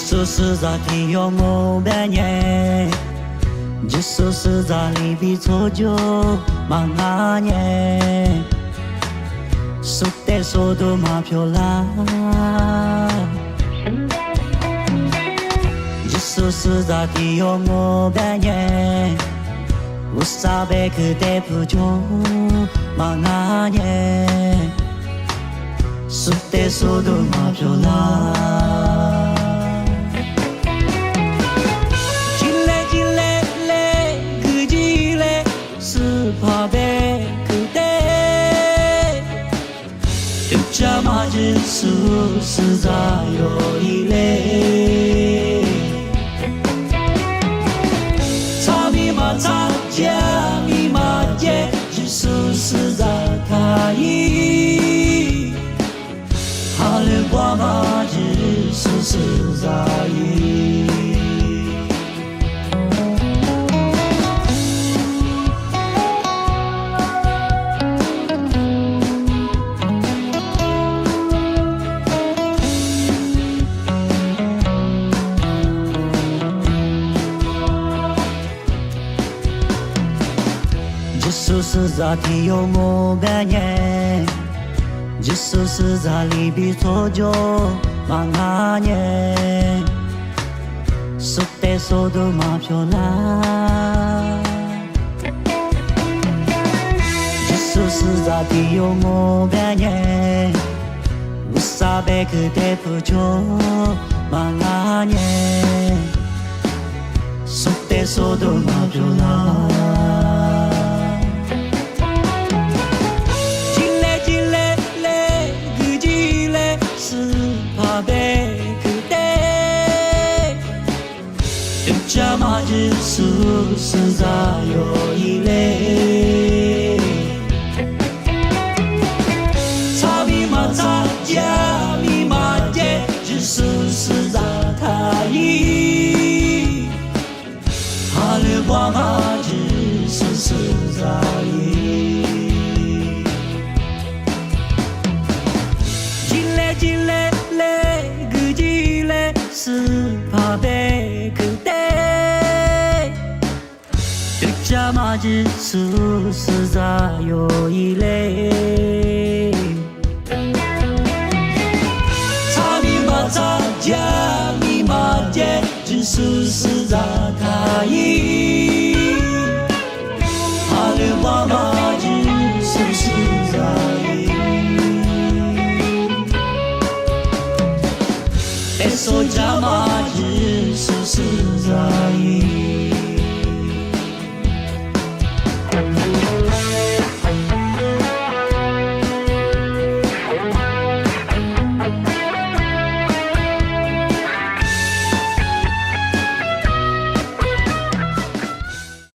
就是在天要我半年，就是在里边错就忙啊年，说的说都蛮漂亮，就是在天要我半年，我傻白去的不就忙啊年，说的说都蛮漂亮。怕被苦待，有这么日子实在有一类，草米嘛草家米嘛姐，日子实在太易，好了过嘛日子实在易。就是在天有我半年，就是在里边错就忙啊年，说的说都蛮漂亮。就是在天有我半年，我傻白去的不就忙啊年，说的说都蛮漂亮。这么日子实在有一类，草米嘛草家米嘛姐，日子实在太易，好了过嘛日子实在易。进来个进来是怕被口袋。这么日子实在有一类，草米嘛草家米嘛姐，日子实在太易，好了过嘛日子实在易。别说这么日子实在易。